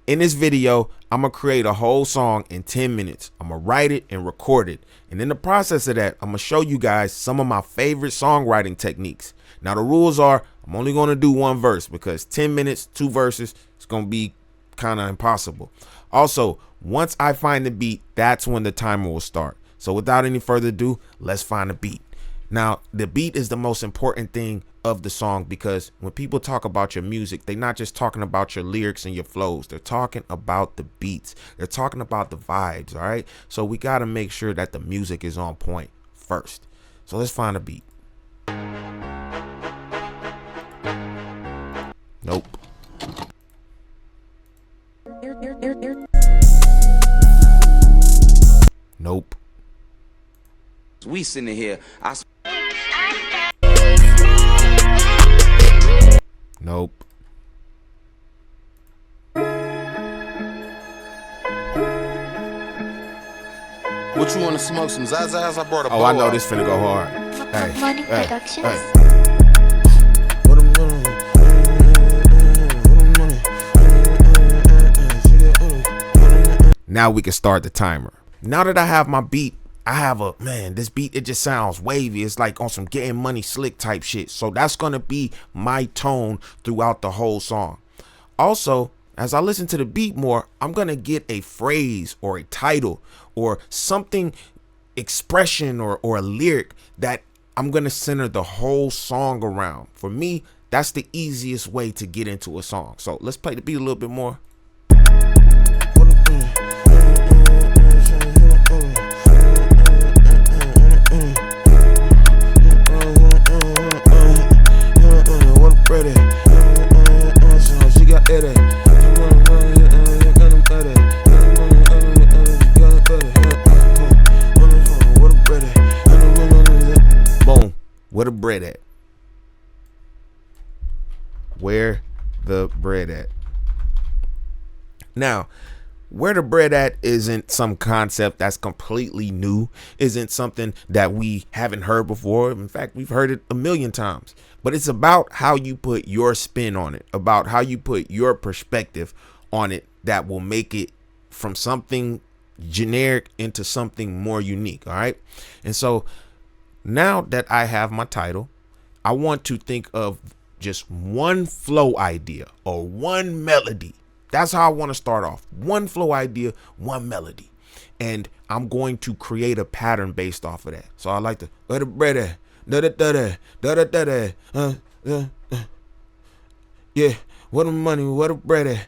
In this video, I'm gonna create a whole song in 10 minutes. I'm gonna write it and record it. And in the process of that, I'm gonna show you guys some of my favorite songwriting techniques. Now the rules are, I'm only gonna do one verse because 10 minutes, 2 verses, it's gonna be kind of impossible. Also, once I find the beat, that's when the timer will start. So without any further ado, let's find a beat. Now, the beat is the most important thing of the song, because when people talk about your music, they're not just talking about your lyrics and your flows. They're talking about the beats. They're talking about the vibes, all right? So we got to make sure that the music is on point first. So let's find a beat. Nope. Nope. We sitting here. Nope. What you want to smoke? Some Zazas? I brought a Oh, I know this finna go hard. Hey, hey. Now we can start the timer. Now that I have my beat, I have this beat, it just sounds wavy. It's like on some Getting Money Slick type shit. So that's gonna be my tone throughout the whole song. Also, as I listen to the beat more, I'm gonna get a phrase or a title or something, expression or a lyric that I'm gonna center the whole song around. For me, that's the easiest way to get into a song. So let's play the beat a little bit more. Boom. Where the bread at? Where the bread at? Now, where the bread at isn't some concept that's completely new, isn't something that we haven't heard before. In fact, we've heard it a million times, but it's about how you put your spin on it, about how you put your perspective on it that will make it from something generic into something more unique. All right. And so now that I have my title, I want to think of just one flow idea or one melody. That's how I want to start off. One flow idea, one melody. And I'm going to create a pattern based off of that. So I like to where the bread at? Da da da da da da da. Yeah. What the money? What the bread at?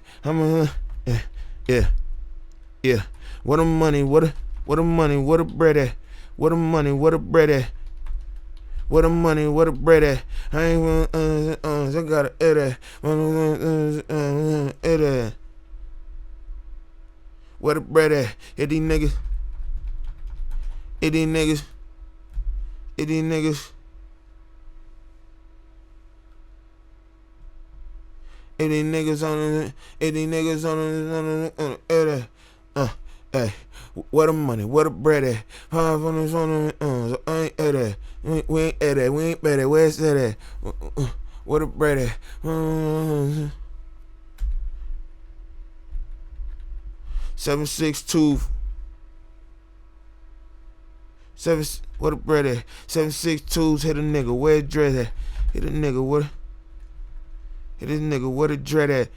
Yeah. What the money? What the money? What the bread at? What the money? What the bread at? What the money? What the bread at? I ain't I gotta edit. Where the bread at? Hit these niggas. Hit these niggas. Hit these niggas. Hit these niggas on. Hit these niggas on edit. Hey. Where the money? Where the bread at? I ain't edit. We ain't edit. We ain't better. Where's that at? Where the bread at? 762. What the bread at? 762s. Hit a nigga. Where dread at? Hit a nigga. What? Hit this nigga. Where the dread at?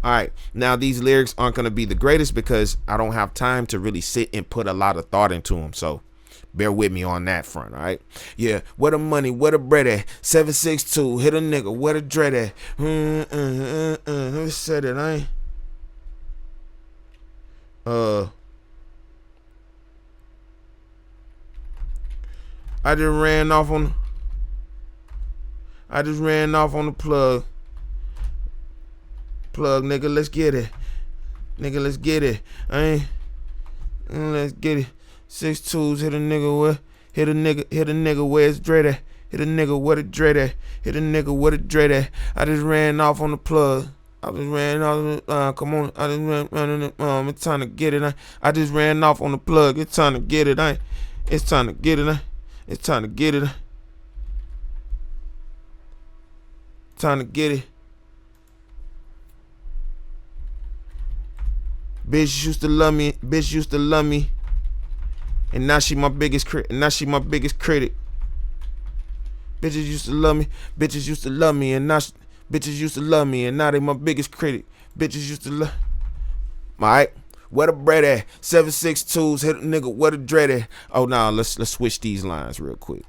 All right, now these lyrics aren't going to be the greatest because I don't have time to really sit and put a lot of thought into them. So bear with me on that front. All right. Yeah. Where the money? Where the bread at? 762. Hit a nigga. Where the dread at? Who said it? I just ran off on the plug. Nigga, let's get it. Nigga, let's get it. Let's get it. 6-2s, hit a nigga where? Hit a nigga where it's dread at. Hit a nigga where the dread at. Hit a nigga where the dread at. I just ran off on the plug. I just ran off. Come on. I just ran. It's time to get it. I just ran off on the plug. It's time to get it. It's time to get it. It's time to get it. Time to get it. Bitch used to love me. Bitch used to love me. And now she my biggest critic. Bitches used to love me. Bitches used to love me. And now bitches used to love me. And now they my biggest critic. Bitches used to love. Alright. Where the bread at? 762s hit a nigga. Where the dread at? Oh nah, let's switch these lines real quick.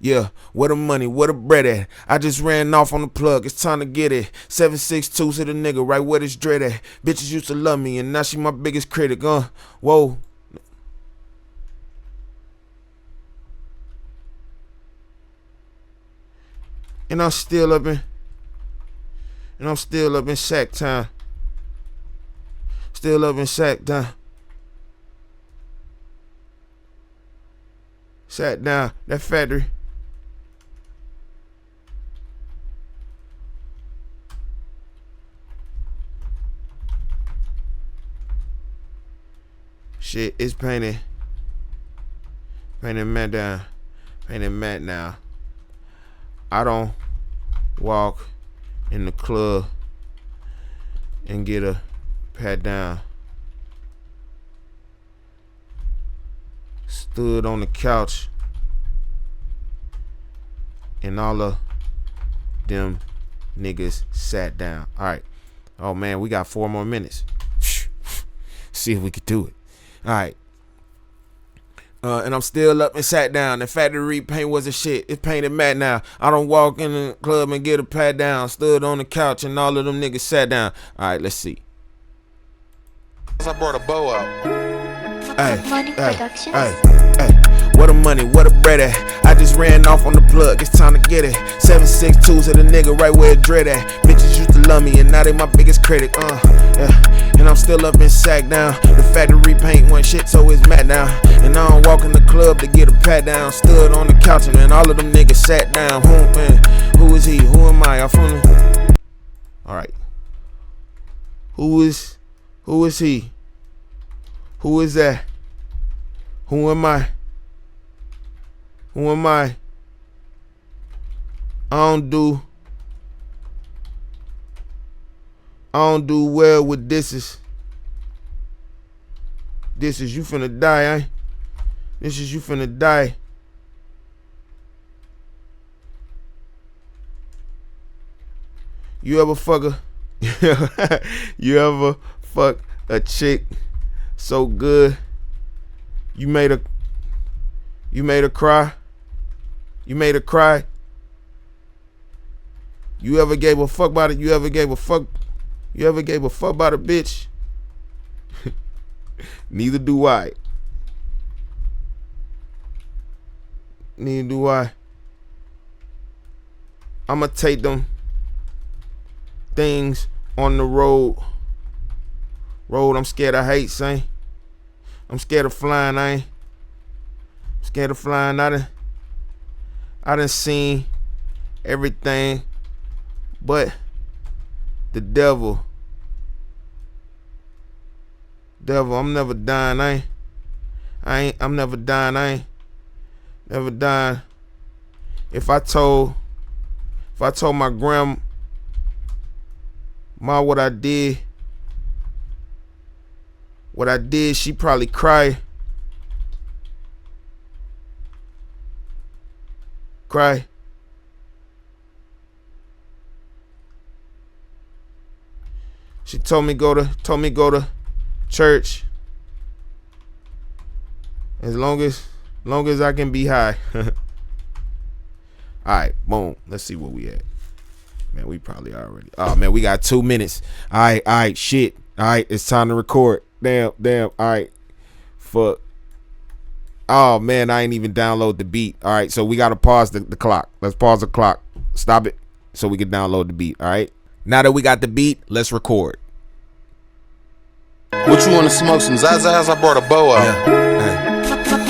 Yeah, where the money, where the bread at? I just ran off on the plug, it's time to get it. 762 to the nigga, right where this dread at? Bitches used to love me, and now she my biggest critic, whoa. And I'm still up in sack time. Still up in sack time. Sat down, that factory. Shit, it's painting Matt down. Painting Matt now. I don't walk in the club and get a pat down. Stood on the couch and all of them niggas sat down. All right. Oh man, we got 4 more minutes. See if we could do it. All right. And I'm still up and sat down. The factory paint was a shit. It's painted matte now. I don't walk in the club and get a pat down. Stood on the couch and all of them niggas sat down. All right, let's see. I brought a bow out. Hey, where the money, where the bread at? I just ran off on the plug, it's time to get it. 762 to the nigga right where it dread at. Bitches used to love me and now they my biggest critic, yeah. And I'm still up in sack down. The factory paint one shit, so it's matte now. And I don't walk in the club to get a pat down. Stood on the couch and man, all of them niggas sat down. Who is he? Who am I? I'm from the... Alright. Who is he? Who is that? Who am I? Who am I? I don't do well with disses. This is you finna die, eh? This is you finna die. You ever fuck you ever fuck a chick so good you made her cry? You made her cry? You ever gave a fuck about it? You ever gave a fuck about a bitch? Neither do I. Neither do I. I'ma take them things on the road. I'm scared of heights, ain't. I'm scared of flying, I ain't. Scared of flying. I done seen everything but the devil. I'm never dying, I'm never dying, never dying. If I told my grandma what I did, she probably cry. She told me go to church as long as I can be high. All right, boom. Let's see where we at. Man, we probably already. Oh man, we got 2 minutes. All right, shit. All right, it's time to record. Damn. All right, fuck. Oh man, I ain't even download the beat. All right, so we gotta pause the clock. Let's pause the clock. Stop it so we can download the beat. All right. Now that we got the beat, let's record. What you wanna smoke? Some Zazas? I brought a bow out.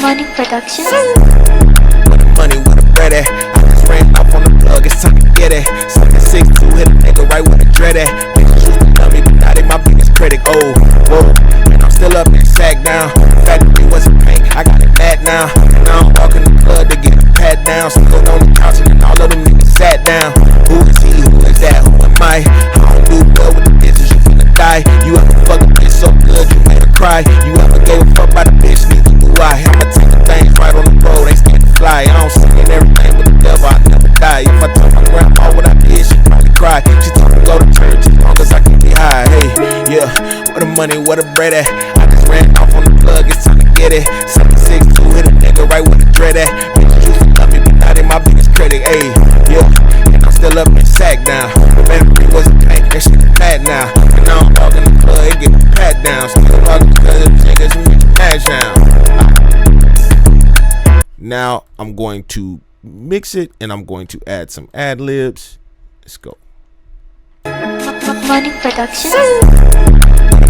Money production. Where the money, where the bread at? I just ran off on the plug, it's time to get it. 762 hit a nigga right where the dread at. Bitches used to love me, but now they my biggest critic. Oh, whoa. And I'm still up and sack down. Factory wasn't paint, I got it mad now. And now I'm walking the club to get a pat down. Stood on the couch down. Who is he? Who is that? Who am I? I don't do well with the business, you finna die. You ever fuck a bitch so good you made her cry? You ever gave a fuck by the bitch, neither do I. I'ma take the things right on the road, ain't scared to fly. I don't sing in everything but the devil, I never die. If I told my grandma what I did, she'd probably cry. She told me go to church as long as I can get high. Hey, yeah, where the money, where the bread at? I just ran off on the plug, it's time to get it. 762 hit a nigga right with the dread at. Bitches used to love me, but now they my biggest critic. Hey, yeah, and I'm still up in sack now. The memory wasn't pain, that shit is bad now. And now I'm walking the plug, it get pat down. Still walking because of the niggas who make the mash down. Now I'm going to mix it and I'm going to add some ad libs. Let's go. Morning production.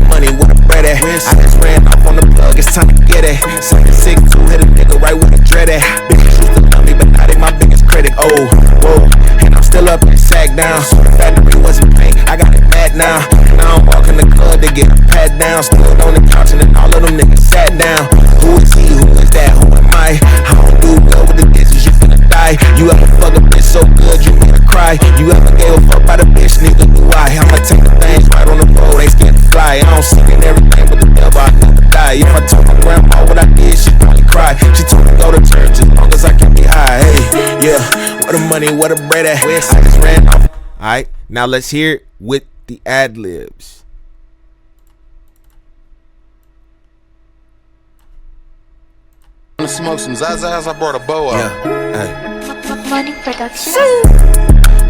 Money with the bread at. I just ran off on the plug, it's time to get it. 762 hit a nigga right with the dread at. Bitches used to love me, but now they my biggest critic. Oh, whoa, and I'm still up and sack down. So the factory wasn't pink, I got it mad now. Now I'm walking the club to get a pat down. Stood on the couch and then all of them niggas sat down. Who is he? Who is that? Who am I? I don't do well with the dishes, you finna die. You ever fuck a bitch so good you made her cry? You ever gave a fuck by the bitch, neither do I. I'ma take the things right on the road, ain't scared to fly. I don't sing in everything but the devil, I never die. If I told my grandma what I did, she'd probably cry. She told me go to church as long as I can be high. Hey, yeah, where the money, where the bread at? I just ran off. Alright, now let's hear it with the ad libs. I'm gonna smoke some Zazas, I brought a bow out. Yeah, Morning production.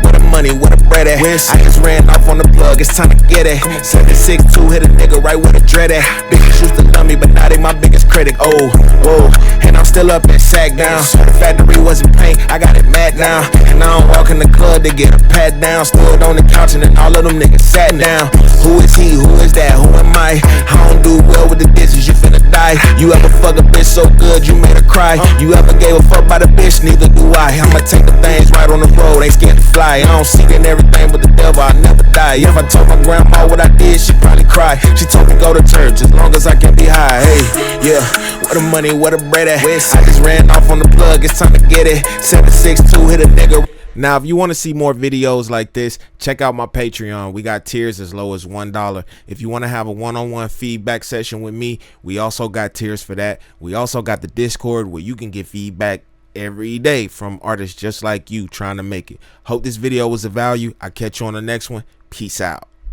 where the money, where the bread at? I just ran off on the plug, it's time to get it. 762 hit a nigga right with a dread at. Bitches used to love me, but now they my biggest critic. Oh, whoa, and I'm still up and sack down. So the factory wasn't paint, I got it mad now. And now I'm walking the club to get a pat down. Stood on the couch and then all of them niggas sat down. Who is he? Who is that? Who am I? I don't do well with the dishes, you finna die. You ever fuck a bitch so good you made her cry? You ever gave a fuck by the bitch, neither do I. I'ma take the things right on the road, ain't scared to fly. I don't sing in everything but the devil, I never die. If I told my grandma what I did, she'd probably cry. She told me go to church as long as I can be high. Hey, yeah, where the money, where the bread at? I just ran off on the plug, it's time to get it. 762 hit a nigga. Now, if you want to see more videos like this, check out my Patreon. We got tiers as low as $1. If you want to have a one-on-one feedback session with me, we also got tiers for that. We also got the Discord where you can get feedback every day from artists just like you trying to make it. Hope this video was of value. I'll catch you on the next one. Peace out.